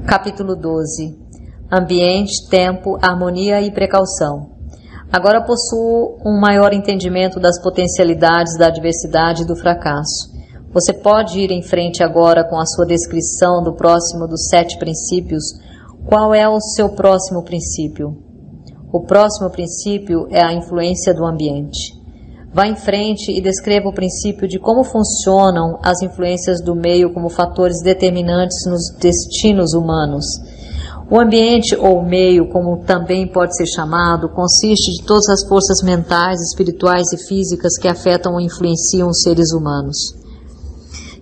Capítulo 12. Ambiente, tempo, harmonia e precaução. Agora possuo um maior entendimento das potencialidades da adversidade e do fracasso. Você pode ir em frente agora com a sua descrição do próximo dos 7 princípios. Qual é o seu próximo princípio? O próximo princípio é a influência do ambiente. Vá em frente e descreva o princípio de como funcionam as influências do meio como fatores determinantes nos destinos humanos. O ambiente ou meio, como também pode ser chamado, consiste de todas as forças mentais, espirituais e físicas que afetam ou influenciam os seres humanos.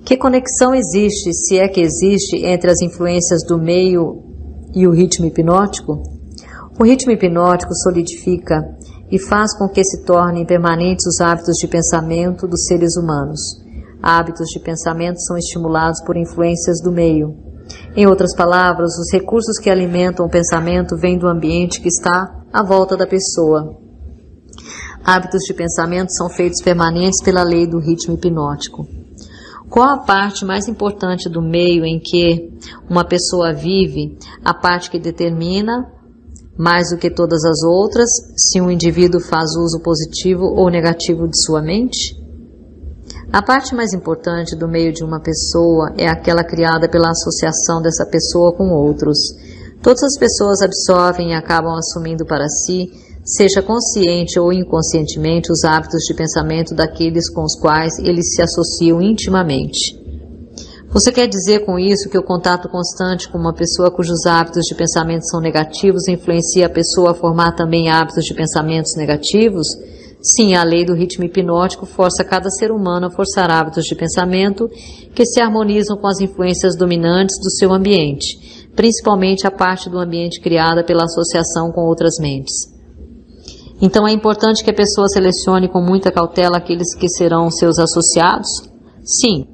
Que conexão existe, se é que existe, entre as influências do meio e o ritmo hipnótico? O ritmo hipnótico solidifica e faz com que se tornem permanentes os hábitos de pensamento dos seres humanos. Hábitos de pensamento são estimulados por influências do meio. Em outras palavras, os recursos que alimentam o pensamento vêm do ambiente que está à volta da pessoa. Hábitos de pensamento são feitos permanentes pela lei do ritmo hipnótico. Qual a parte mais importante do meio em que uma pessoa vive, a parte que determina, mais do que todas as outras, se um indivíduo faz uso positivo ou negativo de sua mente? A parte mais importante do meio de uma pessoa é aquela criada pela associação dessa pessoa com outros. Todas as pessoas absorvem e acabam assumindo para si, seja consciente ou inconscientemente, os hábitos de pensamento daqueles com os quais eles se associam intimamente. Você quer dizer com isso que o contato constante com uma pessoa cujos hábitos de pensamento são negativos influencia a pessoa a formar também hábitos de pensamentos negativos? Sim, a lei do ritmo hipnótico força cada ser humano a forçar hábitos de pensamento que se harmonizam com as influências dominantes do seu ambiente, principalmente a parte do ambiente criada pela associação com outras mentes. Então é importante que a pessoa selecione com muita cautela aqueles que serão seus associados? Sim.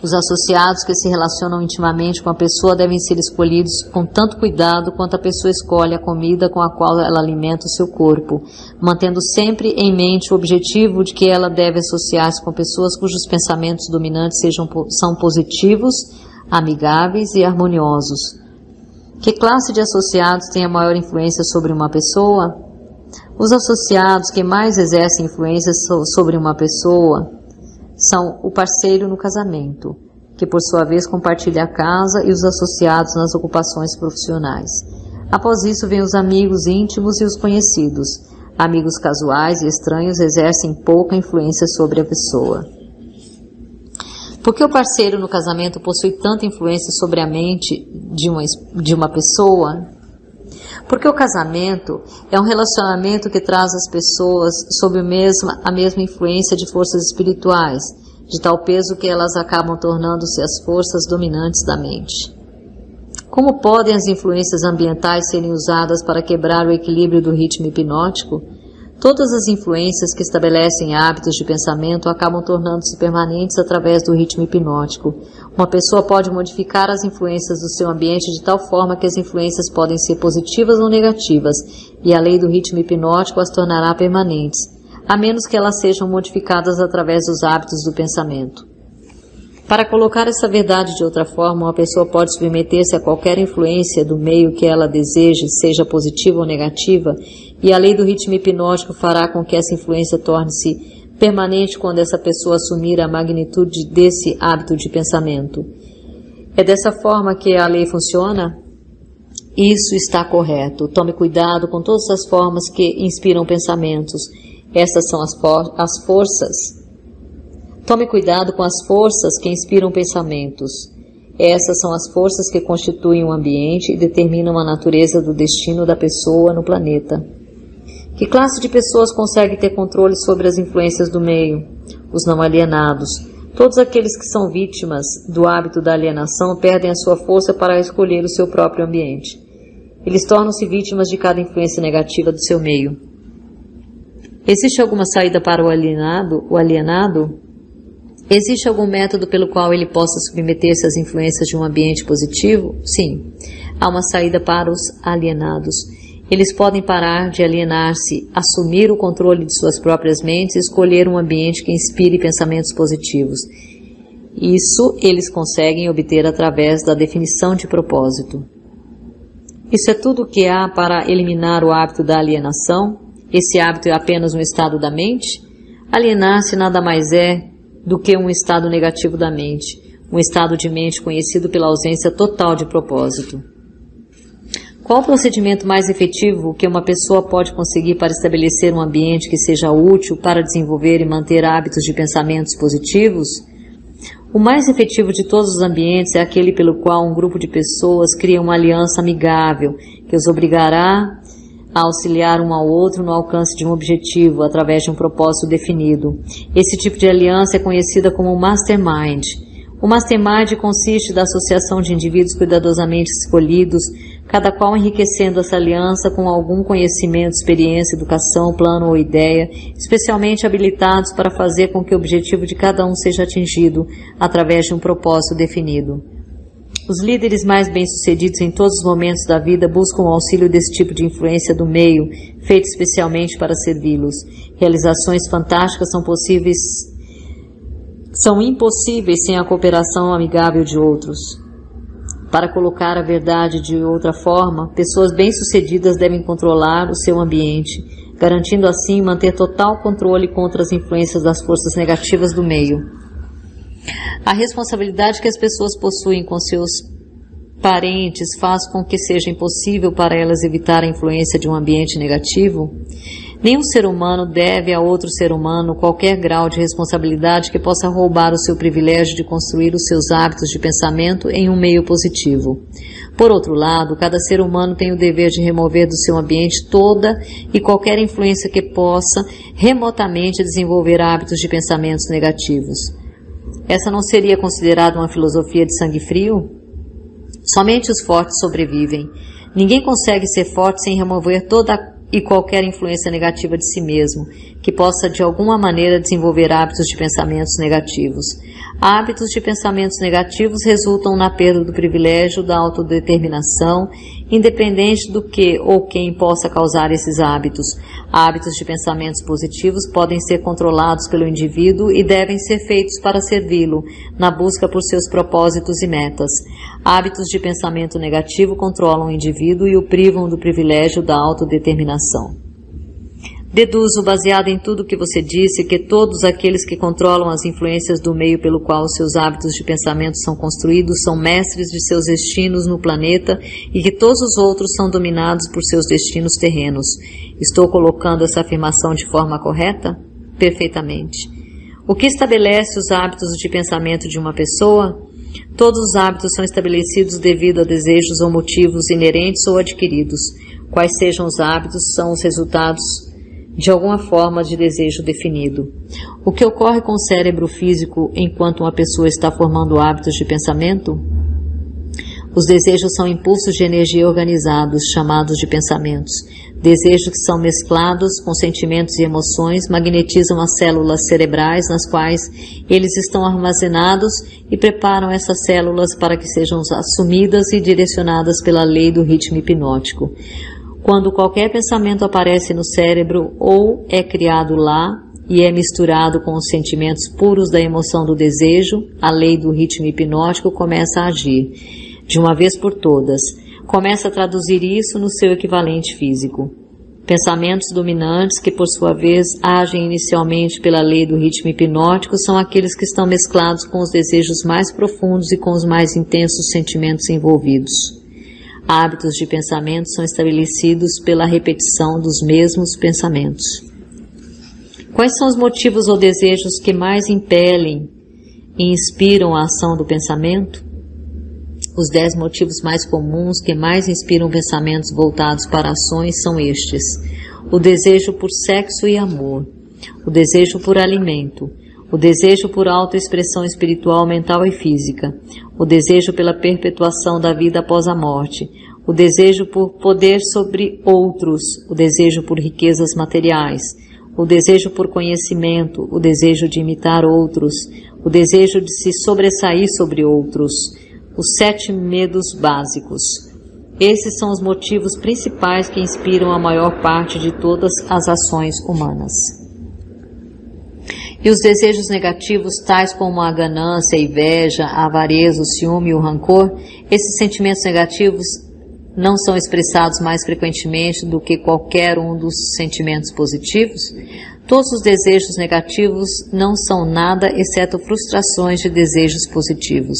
Os associados que se relacionam intimamente com a pessoa devem ser escolhidos com tanto cuidado quanto a pessoa escolhe a comida com a qual ela alimenta o seu corpo, mantendo sempre em mente o objetivo de que ela deve associar-se com pessoas cujos pensamentos dominantes são positivos, amigáveis e harmoniosos. Que classe de associados tem a maior influência sobre uma pessoa? Os associados que mais exercem influência sobre uma pessoa são o parceiro no casamento, que por sua vez compartilha a casa, e os associados nas ocupações profissionais. Após isso vêm os amigos íntimos e os conhecidos. Amigos casuais e estranhos exercem pouca influência sobre a pessoa. Por que o parceiro no casamento possui tanta influência sobre a mente de uma pessoa? Porque o casamento é um relacionamento que traz as pessoas sob a mesma influência de forças espirituais, de tal peso que elas acabam tornando-se as forças dominantes da mente. Como podem as influências ambientais serem usadas para quebrar o equilíbrio do ritmo hipnótico? Todas as influências que estabelecem hábitos de pensamento acabam tornando-se permanentes através do ritmo hipnótico. Uma pessoa pode modificar as influências do seu ambiente de tal forma que as influências podem ser positivas ou negativas, e a lei do ritmo hipnótico as tornará permanentes, a menos que elas sejam modificadas através dos hábitos do pensamento. Para colocar essa verdade de outra forma, uma pessoa pode submeter-se a qualquer influência do meio que ela deseje, seja positiva ou negativa, e a lei do ritmo hipnótico fará com que essa influência torne-se permanente quando essa pessoa assumir a magnitude desse hábito de pensamento. É dessa forma que a lei funciona? Isso está correto. Tome cuidado com todas as formas que inspiram pensamentos. Estas são as forças. Tome cuidado com as forças que inspiram pensamentos. Essas são as forças que constituem o ambiente e determinam a natureza do destino da pessoa no planeta. Que classe de pessoas consegue ter controle sobre as influências do meio? Os não alienados. Todos aqueles que são vítimas do hábito da alienação perdem a sua força para escolher o seu próprio ambiente. Eles tornam-se vítimas de cada influência negativa do seu meio. Existe alguma saída para o alienado? Existe algum método pelo qual ele possa submeter-se às influências de um ambiente positivo? Sim. Há uma saída para os alienados. Eles podem parar de alienar-se, assumir o controle de suas próprias mentes e escolher um ambiente que inspire pensamentos positivos. Isso eles conseguem obter através da definição de propósito. Isso é tudo o que há para eliminar o hábito da alienação? Esse hábito é apenas um estado da mente? Alienar-se nada mais é do que um estado negativo da mente, um estado de mente conhecido pela ausência total de propósito. Qual o procedimento mais efetivo que uma pessoa pode conseguir para estabelecer um ambiente que seja útil para desenvolver e manter hábitos de pensamentos positivos? O mais efetivo de todos os ambientes é aquele pelo qual um grupo de pessoas cria uma aliança amigável, que os obrigará a auxiliar um ao outro no alcance de um objetivo, através de um propósito definido. Esse tipo de aliança é conhecida como mastermind. O mastermind consiste da associação de indivíduos cuidadosamente escolhidos, cada qual enriquecendo essa aliança com algum conhecimento, experiência, educação, plano ou ideia, especialmente habilitados para fazer com que o objetivo de cada um seja atingido através de um propósito definido. Os líderes mais bem-sucedidos em todos os momentos da vida buscam o auxílio desse tipo de influência do meio, feito especialmente para servi-los. Realizações fantásticas são impossíveis sem a cooperação amigável de outros. Para colocar a verdade de outra forma, pessoas bem-sucedidas devem controlar o seu ambiente, garantindo assim manter total controle contra as influências das forças negativas do meio. A responsabilidade que as pessoas possuem com seus parentes faz com que seja impossível para elas evitar a influência de um ambiente negativo. Nenhum ser humano deve a outro ser humano qualquer grau de responsabilidade que possa roubar o seu privilégio de construir os seus hábitos de pensamento em um meio positivo. Por outro lado, cada ser humano tem o dever de remover do seu ambiente toda e qualquer influência que possa remotamente desenvolver hábitos de pensamentos negativos. Essa não seria considerada uma filosofia de sangue frio? Somente os fortes sobrevivem. Ninguém consegue ser forte sem remover toda e qualquer influência negativa de si mesmo, que possa de alguma maneira desenvolver hábitos de pensamentos negativos. Hábitos de pensamentos negativos resultam na perda do privilégio da autodeterminação, independente do que ou quem possa causar esses hábitos. Hábitos de pensamentos positivos podem ser controlados pelo indivíduo e devem ser feitos para servi-lo, na busca por seus propósitos e metas. Hábitos de pensamento negativo controlam o indivíduo e o privam do privilégio da autodeterminação. Deduzo, baseado em tudo o que você disse, que todos aqueles que controlam as influências do meio pelo qual os seus hábitos de pensamento são construídos são mestres de seus destinos no planeta e que todos os outros são dominados por seus destinos terrenos. Estou colocando essa afirmação de forma correta? Perfeitamente. O que estabelece os hábitos de pensamento de uma pessoa? Todos os hábitos são estabelecidos devido a desejos ou motivos inerentes ou adquiridos. Quais sejam os hábitos, são os resultados de alguma forma de desejo definido. O que ocorre com o cérebro físico enquanto uma pessoa está formando hábitos de pensamento? Os desejos são impulsos de energia organizados, chamados de pensamentos. Desejos que são mesclados com sentimentos e emoções magnetizam as células cerebrais nas quais eles estão armazenados e preparam essas células para que sejam assumidas e direcionadas pela lei do ritmo hipnótico. Quando qualquer pensamento aparece no cérebro ou é criado lá e é misturado com os sentimentos puros da emoção do desejo, a lei do ritmo hipnótico começa a agir. De uma vez por todas, começa a traduzir isso no seu equivalente físico. Pensamentos dominantes, que por sua vez agem inicialmente pela lei do ritmo hipnótico, são aqueles que estão mesclados com os desejos mais profundos e com os mais intensos sentimentos envolvidos. Hábitos de pensamento são estabelecidos pela repetição dos mesmos pensamentos. Quais são os motivos ou desejos que mais impelem e inspiram a ação do pensamento? Os 10 motivos mais comuns que mais inspiram pensamentos voltados para ações são estes: o desejo por sexo e amor, o desejo por alimento, o desejo por autoexpressão espiritual, mental e física, o desejo pela perpetuação da vida após a morte, o desejo por poder sobre outros, o desejo por riquezas materiais, o desejo por conhecimento, o desejo de imitar outros, o desejo de se sobressair sobre outros, os 7 medos básicos. Esses são os motivos principais que inspiram a maior parte de todas as ações humanas. E os desejos negativos, tais como a ganância, a inveja, a avareza, o ciúme e o rancor, esses sentimentos negativos não são expressados mais frequentemente do que qualquer um dos sentimentos positivos? Todos os desejos negativos não são nada exceto frustrações de desejos positivos.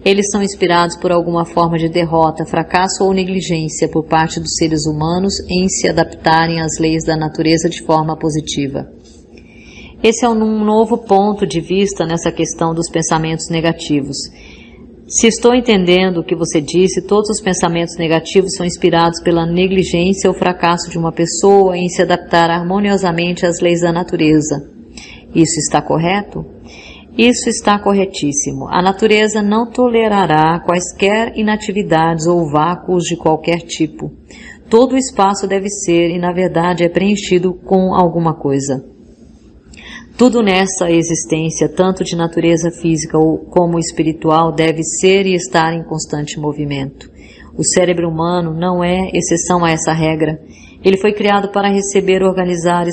Eles são inspirados por alguma forma de derrota, fracasso ou negligência por parte dos seres humanos em se adaptarem às leis da natureza de forma positiva. Esse é um novo ponto de vista nessa questão dos pensamentos negativos. Se estou entendendo o que você disse, todos os pensamentos negativos são inspirados pela negligência ou fracasso de uma pessoa em se adaptar harmoniosamente às leis da natureza. Isso está correto? Isso está corretíssimo. A natureza não tolerará quaisquer inatividades ou vácuos de qualquer tipo. Todo o espaço deve ser, e na verdade é preenchido com alguma coisa. Tudo nessa existência, tanto de natureza física como espiritual, deve ser e estar em constante movimento. O cérebro humano não é exceção a essa regra. Ele foi criado para receber, organizar,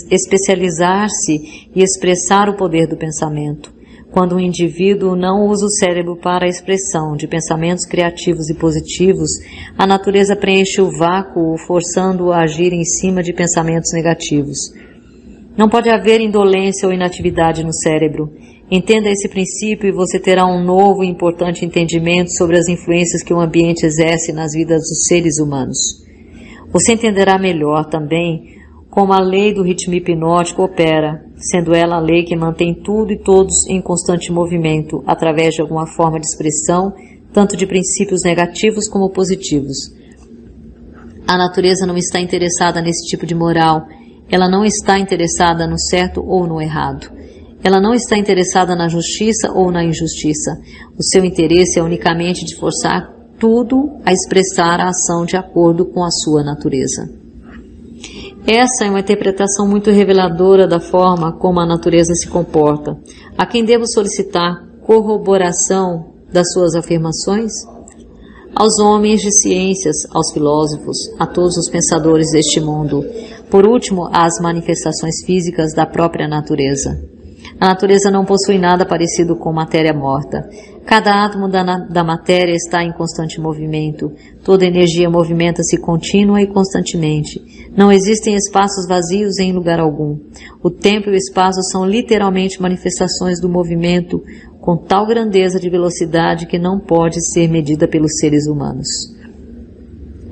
especializar-se e expressar o poder do pensamento. Quando um indivíduo não usa o cérebro para a expressão de pensamentos criativos e positivos, a natureza preenche o vácuo, forçando-o a agir em cima de pensamentos negativos. Não pode haver indolência ou inatividade no cérebro. Entenda esse princípio e você terá um novo e importante entendimento sobre as influências que o ambiente exerce nas vidas dos seres humanos. Você entenderá melhor também como a lei do ritmo hipnótico opera, sendo ela a lei que mantém tudo e todos em constante movimento, através de alguma forma de expressão, tanto de princípios negativos como positivos. A natureza não está interessada nesse tipo de moral. Ela não está interessada no certo ou no errado. Ela não está interessada na justiça ou na injustiça. O seu interesse é unicamente de forçar tudo a expressar a ação de acordo com a sua natureza. Essa é uma interpretação muito reveladora da forma como a natureza se comporta. A quem devo solicitar corroboração das suas afirmações? Aos homens de ciências, aos filósofos, a todos os pensadores deste mundo. Por último, às manifestações físicas da própria natureza. A natureza não possui nada parecido com matéria morta. Cada átomo da matéria está em constante movimento. Toda energia movimenta-se contínua e constantemente. Não existem espaços vazios em lugar algum. O tempo e o espaço são literalmente manifestações do movimento, com tal grandeza de velocidade que não pode ser medida pelos seres humanos.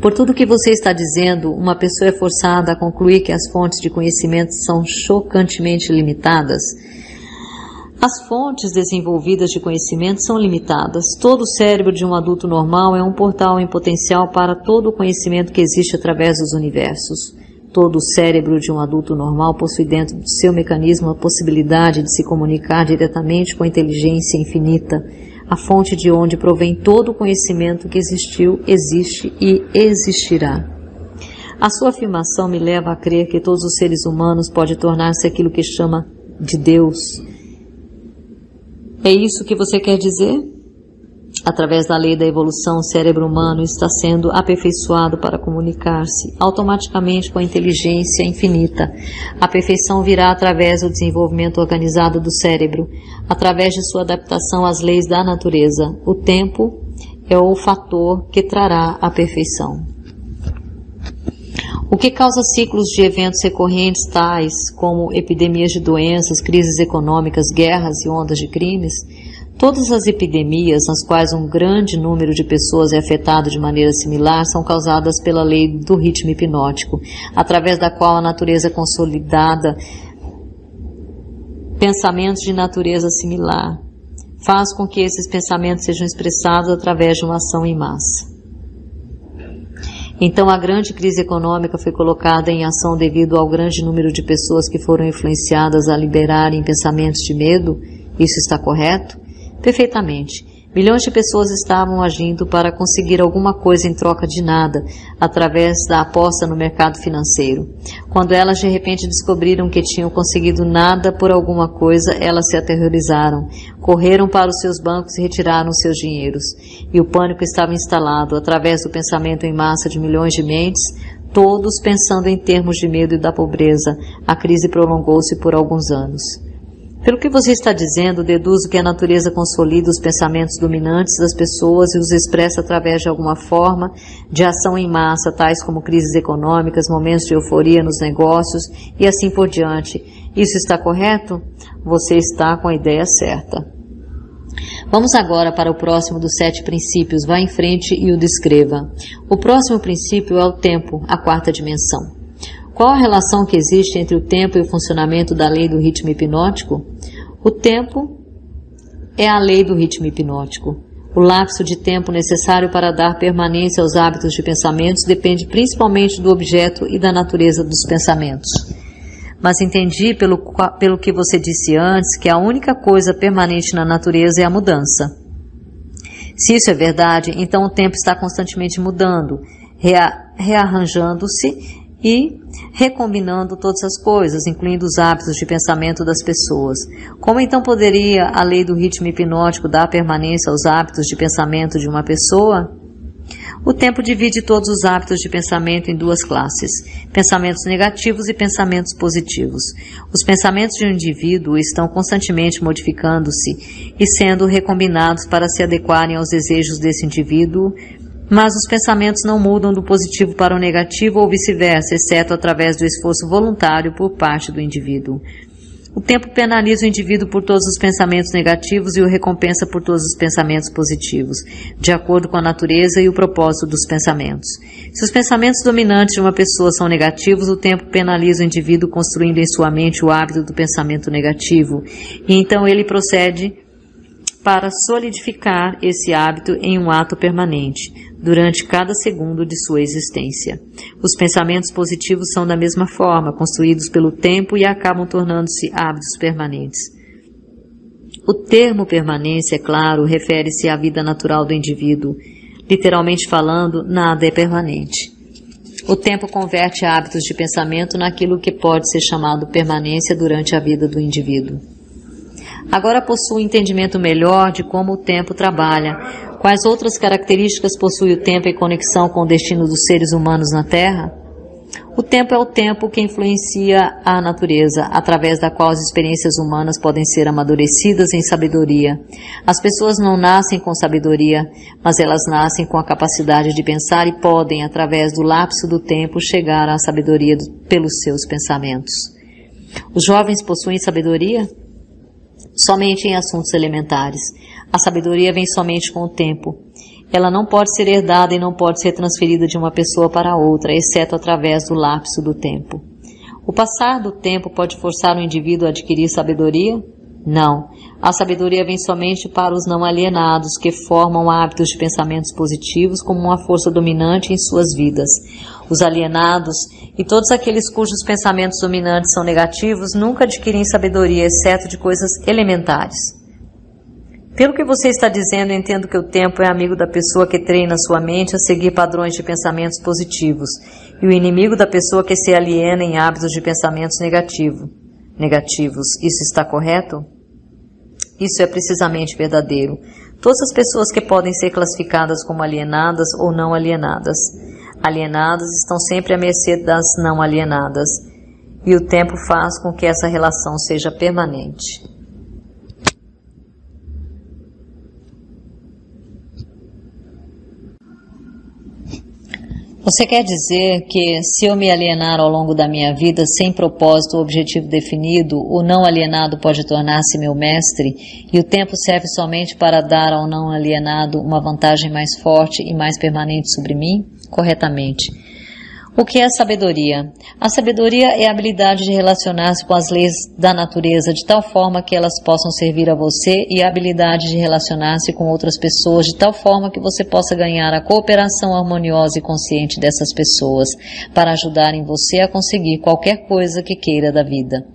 Por tudo que você está dizendo, uma pessoa é forçada a concluir que as fontes de conhecimento são chocantemente limitadas. As fontes desenvolvidas de conhecimento são limitadas. Todo o cérebro de um adulto normal é um portal em potencial para todo o conhecimento que existe através dos universos. Todo o cérebro de um adulto normal possui dentro do seu mecanismo a possibilidade de se comunicar diretamente com a inteligência infinita, a fonte de onde provém todo o conhecimento que existiu, existe e existirá. A sua afirmação me leva a crer que todos os seres humanos podem tornar-se aquilo que chama de Deus. É isso que você quer dizer? Através da lei da evolução, o cérebro humano está sendo aperfeiçoado para comunicar-se automaticamente com a inteligência infinita. A perfeição virá através do desenvolvimento organizado do cérebro, através de sua adaptação às leis da natureza. O tempo é o fator que trará a perfeição. O que causa ciclos de eventos recorrentes tais como epidemias de doenças, crises econômicas, guerras e ondas de crimes? Todas as epidemias nas quais um grande número de pessoas é afetado de maneira similar são causadas pela lei do ritmo hipnótico, através da qual a natureza consolidada pensamentos de natureza similar faz com que esses pensamentos sejam expressados através de uma ação em massa. Então a grande crise econômica foi colocada em ação devido ao grande número de pessoas que foram influenciadas a liberarem pensamentos de medo? Isso está correto? Perfeitamente. Milhões de pessoas estavam agindo para conseguir alguma coisa em troca de nada, através da aposta no mercado financeiro. Quando elas de repente descobriram que tinham conseguido nada por alguma coisa, elas se aterrorizaram, correram para os seus bancos e retiraram seus dinheiros. E o pânico estava instalado, através do pensamento em massa de milhões de mentes, todos pensando em termos de medo e da pobreza. A crise prolongou-se por alguns anos. Pelo que você está dizendo, deduzo que a natureza consolida os pensamentos dominantes das pessoas e os expressa através de alguma forma de ação em massa, tais como crises econômicas, momentos de euforia nos negócios e assim por diante. Isso está correto? Você está com a ideia certa. Vamos agora para o próximo dos 7 princípios. Vá em frente e o descreva. O próximo princípio é o tempo, a 4ª dimensão. Qual a relação que existe entre o tempo e o funcionamento da lei do ritmo hipnótico? O tempo é a lei do ritmo hipnótico. O lapso de tempo necessário para dar permanência aos hábitos de pensamentos depende principalmente do objeto e da natureza dos pensamentos. Mas entendi pelo que você disse antes que a única coisa permanente na natureza é a mudança. Se isso é verdade, então o tempo está constantemente mudando, rearranjando-se e recombinando todas as coisas, incluindo os hábitos de pensamento das pessoas. Como então poderia a lei do ritmo hipnótico dar permanência aos hábitos de pensamento de uma pessoa? O tempo divide todos os hábitos de pensamento em 2 classes, pensamentos negativos e pensamentos positivos. Os pensamentos de um indivíduo estão constantemente modificando-se e sendo recombinados para se adequarem aos desejos desse indivíduo, mas os pensamentos não mudam do positivo para o negativo ou vice-versa, exceto através do esforço voluntário por parte do indivíduo. O tempo penaliza o indivíduo por todos os pensamentos negativos e o recompensa por todos os pensamentos positivos, de acordo com a natureza e o propósito dos pensamentos. Se os pensamentos dominantes de uma pessoa são negativos, o tempo penaliza o indivíduo construindo em sua mente o hábito do pensamento negativo, e então ele procede para solidificar esse hábito em um ato permanente, durante cada segundo de sua existência. Os pensamentos positivos são da mesma forma, construídos pelo tempo e acabam tornando-se hábitos permanentes. O termo permanência, é claro, refere-se à vida natural do indivíduo. Literalmente falando, nada é permanente. O tempo converte hábitos de pensamento naquilo que pode ser chamado permanência durante a vida do indivíduo. Agora possuo um entendimento melhor de como o tempo trabalha. Quais outras características possui o tempo em conexão com o destino dos seres humanos na Terra? O tempo é o tempo que influencia a natureza, através da qual as experiências humanas podem ser amadurecidas em sabedoria. As pessoas não nascem com sabedoria, mas elas nascem com a capacidade de pensar e podem, através do lapso do tempo, chegar à sabedoria pelos seus pensamentos. Os jovens possuem sabedoria? Somente em assuntos elementares. A sabedoria vem somente com o tempo. Ela não pode ser herdada e não pode ser transferida de uma pessoa para outra, exceto através do lapso do tempo. O passar do tempo pode forçar o indivíduo a adquirir sabedoria? Não. A sabedoria vem somente para os não alienados, que formam hábitos de pensamentos positivos como uma força dominante em suas vidas. Os alienados e todos aqueles cujos pensamentos dominantes são negativos nunca adquirem sabedoria, exceto de coisas elementares. Pelo que você está dizendo, eu entendo que o tempo é amigo da pessoa que treina sua mente a seguir padrões de pensamentos positivos e o inimigo da pessoa que se aliena em hábitos de pensamentos negativos. Isso está correto? Isso é precisamente verdadeiro. Todas as pessoas que podem ser classificadas como alienadas ou não alienadas. Alienadas estão sempre à mercê das não alienadas, e o tempo faz com que essa relação seja permanente. Você quer dizer que, se eu me alienar ao longo da minha vida sem propósito ou objetivo definido, o não alienado pode tornar-se meu mestre e o tempo serve somente para dar ao não alienado uma vantagem mais forte e mais permanente sobre mim? Corretamente. O que é sabedoria? A sabedoria é a habilidade de relacionar-se com as leis da natureza de tal forma que elas possam servir a você e a habilidade de relacionar-se com outras pessoas de tal forma que você possa ganhar a cooperação harmoniosa e consciente dessas pessoas para ajudarem você a conseguir qualquer coisa que queira da vida.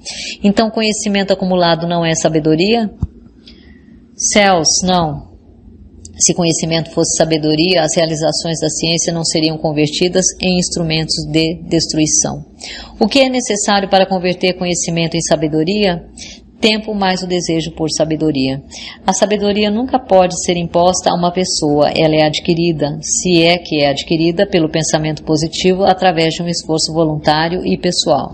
Então, conhecimento acumulado não é sabedoria? Céus, não. Se conhecimento fosse sabedoria, as realizações da ciência não seriam convertidas em instrumentos de destruição. O que é necessário para converter conhecimento em sabedoria? Tempo mais o desejo por sabedoria. A sabedoria nunca pode ser imposta a uma pessoa, ela é adquirida, se é que é adquirida pelo pensamento positivo através de um esforço voluntário e pessoal.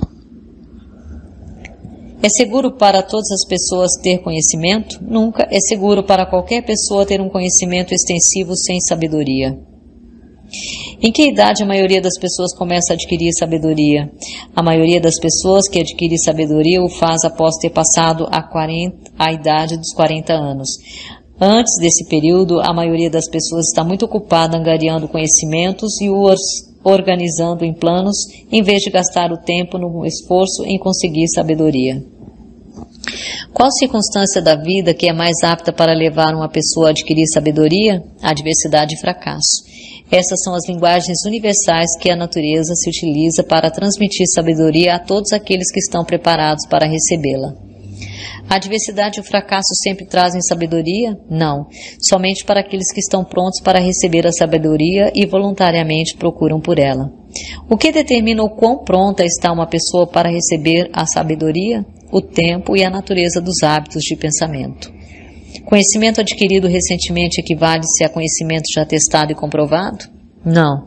É seguro para todas as pessoas ter conhecimento? Nunca é seguro para qualquer pessoa ter um conhecimento extensivo sem sabedoria. Em que idade a maioria das pessoas começa a adquirir sabedoria? A maioria das pessoas que adquire sabedoria o faz após ter passado a idade dos 40 anos. Antes desse período, a maioria das pessoas está muito ocupada angariando conhecimentos e os organizando em planos, em vez de gastar o tempo no esforço em conseguir sabedoria. Qual circunstância da vida que é mais apta para levar uma pessoa a adquirir sabedoria? A adversidade e fracasso. Essas são as linguagens universais que a natureza se utiliza para transmitir sabedoria a todos aqueles que estão preparados para recebê-la. A adversidade e o fracasso sempre trazem sabedoria? Não, somente para aqueles que estão prontos para receber a sabedoria e voluntariamente procuram por ela. O que determina o quão pronta está uma pessoa para receber a sabedoria? O tempo e a natureza dos hábitos de pensamento. Conhecimento adquirido recentemente equivale-se a conhecimento já testado e comprovado? Não.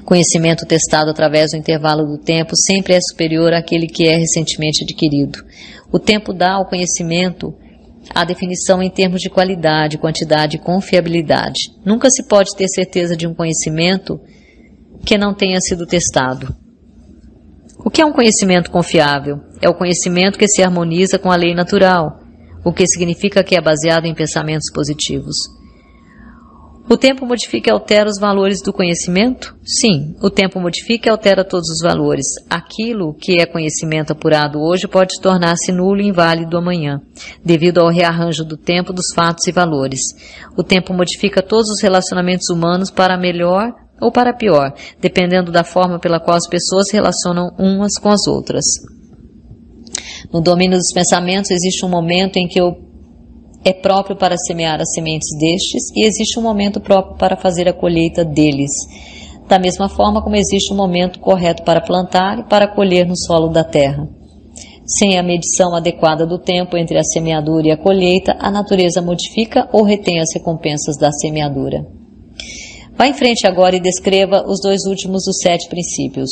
Conhecimento testado através do intervalo do tempo sempre é superior àquele que é recentemente adquirido. O tempo dá ao conhecimento a definição em termos de qualidade, quantidade e confiabilidade. Nunca se pode ter certeza de um conhecimento que não tenha sido testado. O que é um conhecimento confiável? É o conhecimento que se harmoniza com a lei natural, o que significa que é baseado em pensamentos positivos. O tempo modifica e altera os valores do conhecimento? Sim, o tempo modifica e altera todos os valores. Aquilo que é conhecimento apurado hoje pode tornar-se nulo e inválido amanhã, devido ao rearranjo do tempo, dos fatos e valores. O tempo modifica todos os relacionamentos humanos para melhor ou para pior, dependendo da forma pela qual as pessoas se relacionam umas com as outras. No domínio dos pensamentos existe um momento em que é próprio para semear as sementes destes e existe um momento próprio para fazer a colheita deles. Da mesma forma como existe um momento correto para plantar e para colher no solo da terra. Sem a medição adequada do tempo entre a semeadura e a colheita, a natureza modifica ou retém as recompensas da semeadura. Vá em frente agora e descreva os dois últimos dos 7 princípios.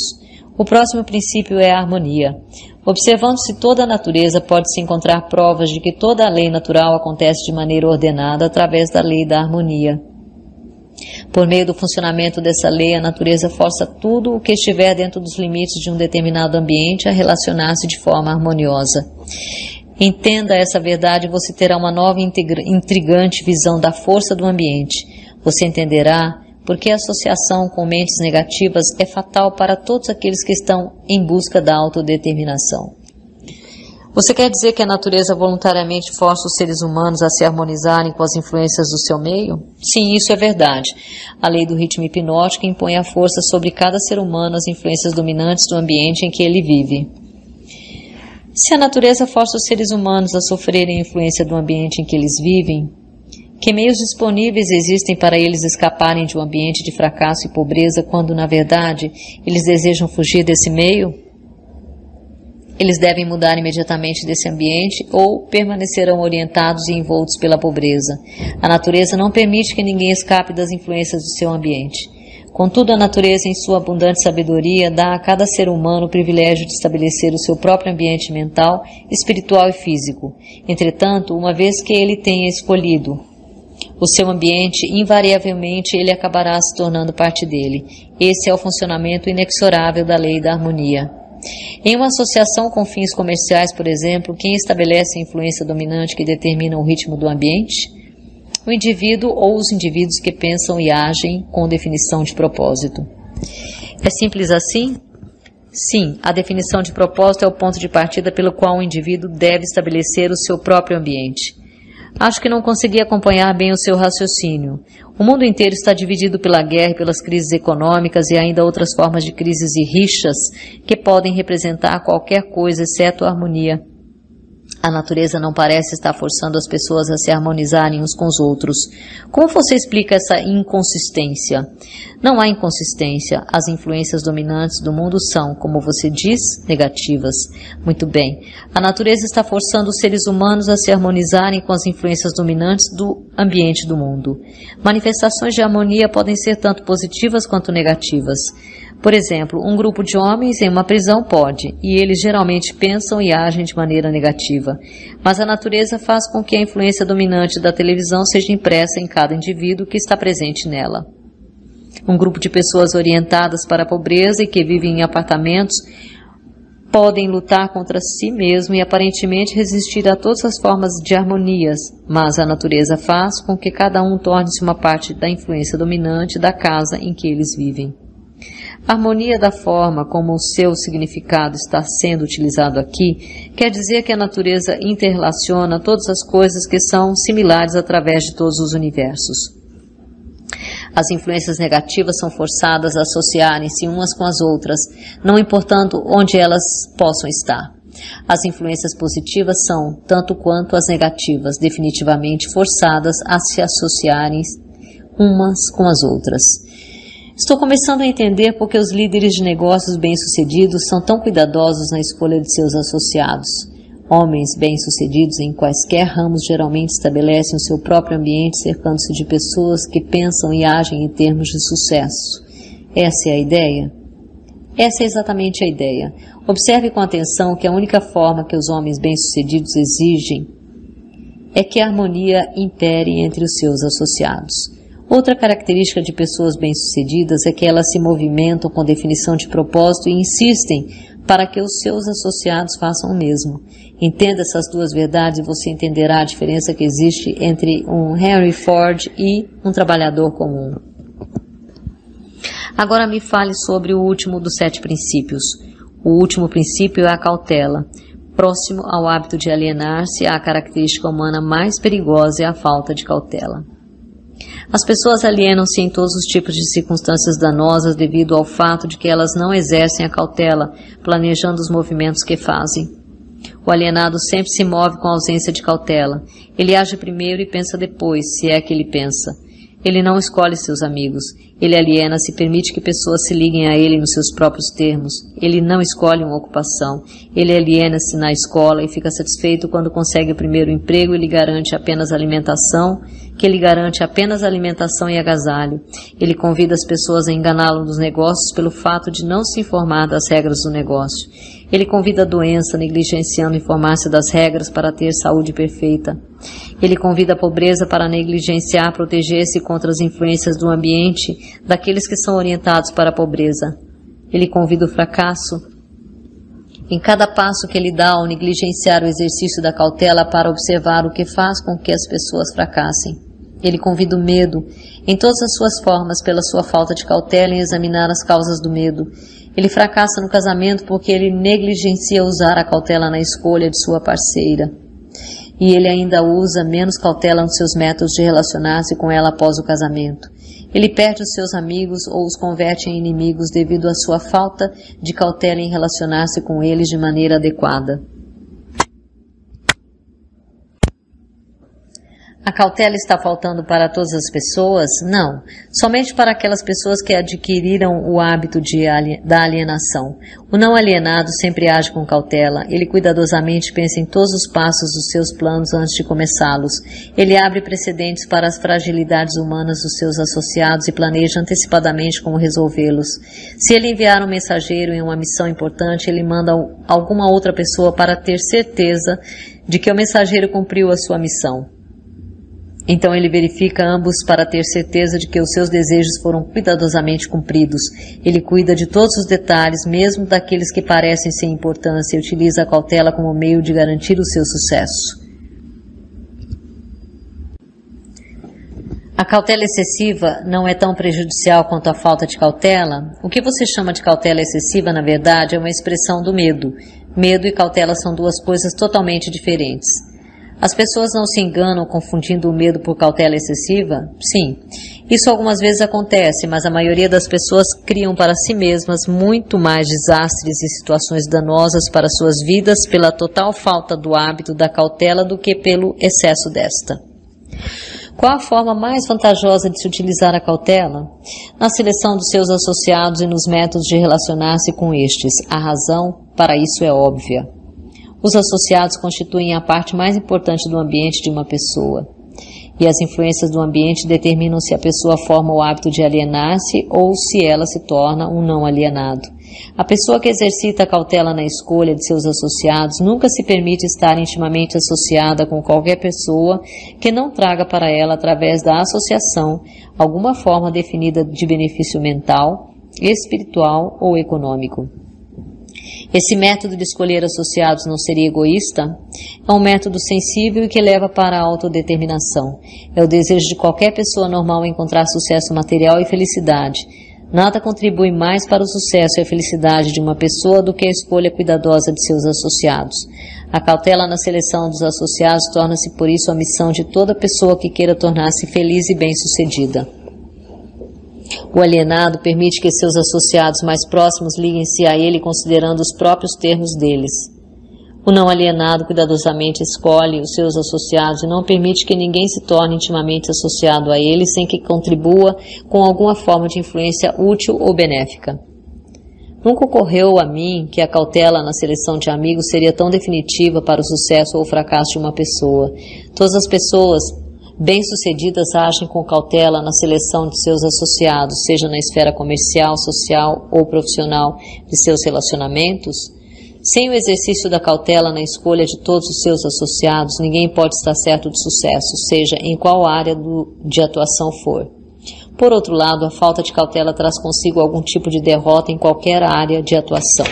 O próximo princípio é a harmonia. Observando-se toda a natureza, pode-se encontrar provas de que toda a lei natural acontece de maneira ordenada através da lei da harmonia. Por meio do funcionamento dessa lei, a natureza força tudo o que estiver dentro dos limites de um determinado ambiente a relacionar-se de forma harmoniosa. Entenda essa verdade e você terá uma nova e intrigante visão da força do ambiente. Você entenderá porque a associação com mentes negativas é fatal para todos aqueles que estão em busca da autodeterminação. Você quer dizer que a natureza voluntariamente força os seres humanos a se harmonizarem com as influências do seu meio? Sim, isso é verdade. A lei do ritmo hipnótico impõe a força sobre cada ser humano as influências dominantes do ambiente em que ele vive. Se a natureza força os seres humanos a sofrerem a influência do ambiente em que eles vivem, que meios disponíveis existem para eles escaparem de um ambiente de fracasso e pobreza quando, na verdade, eles desejam fugir desse meio? Eles devem mudar imediatamente desse ambiente ou permanecerão orientados e envoltos pela pobreza. A natureza não permite que ninguém escape das influências do seu ambiente. Contudo, a natureza, em sua abundante sabedoria, dá a cada ser humano o privilégio de estabelecer o seu próprio ambiente mental, espiritual e físico. Entretanto, uma vez que ele tenha escolhido o seu ambiente, invariavelmente ele acabará se tornando parte dele. Esse é o funcionamento inexorável da lei da harmonia. Em uma associação com fins comerciais, por exemplo, quem estabelece a influência dominante que determina o ritmo do ambiente? O indivíduo ou os indivíduos que pensam e agem com definição de propósito. É simples assim? Sim, a definição de propósito é o ponto de partida pelo qual o indivíduo deve estabelecer o seu próprio ambiente. Acho que não consegui acompanhar bem o seu raciocínio. O mundo inteiro está dividido pela guerra e pelas crises econômicas e ainda outras formas de crises e rixas que podem representar qualquer coisa exceto a harmonia. A natureza não parece estar forçando as pessoas a se harmonizarem uns com os outros. Como você explica essa inconsistência? Não há inconsistência. As influências dominantes do mundo são, como você diz, negativas. Muito bem. A natureza está forçando os seres humanos a se harmonizarem com as influências dominantes do ambiente do mundo. Manifestações de harmonia podem ser tanto positivas quanto negativas. Por exemplo, um grupo de homens em uma prisão pode, e eles geralmente pensam e agem de maneira negativa, mas a natureza faz com que a influência dominante da televisão seja impressa em cada indivíduo que está presente nela. Um grupo de pessoas orientadas para a pobreza e que vivem em apartamentos podem lutar contra si mesmo e aparentemente resistir a todas as formas de harmonias, mas a natureza faz com que cada um torne-se uma parte da influência dominante da casa em que eles vivem. A harmonia da forma como o seu significado está sendo utilizado aqui quer dizer que a natureza interrelaciona todas as coisas que são similares através de todos os universos. As influências negativas são forçadas a associarem-se umas com as outras, não importando onde elas possam estar. As influências positivas são, tanto quanto as negativas, definitivamente forçadas a se associarem umas com as outras. Estou começando a entender por que os líderes de negócios bem-sucedidos são tão cuidadosos na escolha de seus associados. Homens bem-sucedidos em quaisquer ramos geralmente estabelecem o seu próprio ambiente cercando-se de pessoas que pensam e agem em termos de sucesso. Essa é a ideia? Essa é exatamente a ideia. Observe com atenção que a única forma que os homens bem-sucedidos exigem é que a harmonia impere entre os seus associados. Outra característica de pessoas bem-sucedidas é que elas se movimentam com definição de propósito e insistem para que os seus associados façam o mesmo. Entenda essas duas verdades e você entenderá a diferença que existe entre um Henry Ford e um trabalhador comum. Agora me fale sobre o último dos 7 princípios. O último princípio é a cautela. Próximo ao hábito de alienar-se, a característica humana mais perigosa é a falta de cautela. As pessoas alienam-se em todos os tipos de circunstâncias danosas devido ao fato de que elas não exercem a cautela, planejando os movimentos que fazem. O alienado sempre se move com a ausência de cautela. Ele age primeiro e pensa depois, se é que ele pensa. Ele não escolhe seus amigos. Ele aliena-se e permite que pessoas se liguem a ele nos seus próprios termos. Ele não escolhe uma ocupação. Ele aliena-se na escola e fica satisfeito quando consegue o primeiro emprego e lhe garante apenas alimentação, e agasalho. Ele convida as pessoas a enganá-lo nos negócios pelo fato de não se informar das regras do negócio. Ele convida a doença, negligenciando informar-se das regras para ter saúde perfeita. Ele convida a pobreza para negligenciar, proteger-se contra as influências do ambiente daqueles que são orientados para a pobreza. Ele convida o fracasso em cada passo que ele dá ao negligenciar o exercício da cautela para observar o que faz com que as pessoas fracassem. Ele convida o medo em todas as suas formas pela sua falta de cautela em examinar as causas do medo. Ele fracassa no casamento porque ele negligencia usar a cautela na escolha de sua parceira. E ele ainda usa menos cautela nos seus métodos de relacionar-se com ela após o casamento. Ele perde os seus amigos ou os converte em inimigos devido à sua falta de cautela em relacionar-se com eles de maneira adequada. A cautela está faltando para todas as pessoas? Não. Somente para aquelas pessoas que adquiriram o hábito da alienação. O não alienado sempre age com cautela. Ele cuidadosamente pensa em todos os passos dos seus planos antes de começá-los. Ele abre precedentes para as fragilidades humanas dos seus associados e planeja antecipadamente como resolvê-los. Se ele enviar um mensageiro em uma missão importante, ele manda alguma outra pessoa para ter certeza de que o mensageiro cumpriu a sua missão. Então ele verifica ambos para ter certeza de que os seus desejos foram cuidadosamente cumpridos. Ele cuida de todos os detalhes, mesmo daqueles que parecem sem importância, e utiliza a cautela como meio de garantir o seu sucesso. A cautela excessiva não é tão prejudicial quanto a falta de cautela? O que você chama de cautela excessiva, na verdade, é uma expressão do medo. Medo e cautela são duas coisas totalmente diferentes. As pessoas não se enganam confundindo o medo por cautela excessiva? Sim, isso algumas vezes acontece, mas a maioria das pessoas criam para si mesmas muito mais desastres e situações danosas para suas vidas pela total falta do hábito da cautela do que pelo excesso desta. Qual a forma mais vantajosa de se utilizar a cautela? Na seleção dos seus associados e nos métodos de relacionar-se com estes. A razão para isso é óbvia. Os associados constituem a parte mais importante do ambiente de uma pessoa. e as influências do ambiente determinam se a pessoa forma o hábito de alienar-se ou se ela se torna um não alienado. A pessoa que exercita a cautela na escolha de seus associados nunca se permite estar intimamente associada com qualquer pessoa que não traga para ela, através da associação, alguma forma definida de benefício mental, espiritual ou econômico. Esse método de escolher associados não seria egoísta? É um método sensível e que leva para a autodeterminação. É o desejo de qualquer pessoa normal encontrar sucesso material e felicidade. Nada contribui mais para o sucesso e a felicidade de uma pessoa do que a escolha cuidadosa de seus associados. A cautela na seleção dos associados torna-se por isso a missão de toda pessoa que queira tornar-se feliz e bem-sucedida. O alienado permite que seus associados mais próximos liguem-se a ele considerando os próprios termos deles. O não alienado cuidadosamente escolhe os seus associados e não permite que ninguém se torne intimamente associado a ele sem que contribua com alguma forma de influência útil ou benéfica. Nunca ocorreu a mim que a cautela na seleção de amigos seria tão definitiva para o sucesso ou o fracasso de uma pessoa. Todas as pessoas bem-sucedidas agem com cautela na seleção de seus associados, seja na esfera comercial, social ou profissional de seus relacionamentos. Sem o exercício da cautela na escolha de todos os seus associados, ninguém pode estar certo de sucesso, seja em qual área de atuação for. Por outro lado, a falta de cautela traz consigo algum tipo de derrota em qualquer área de atuação.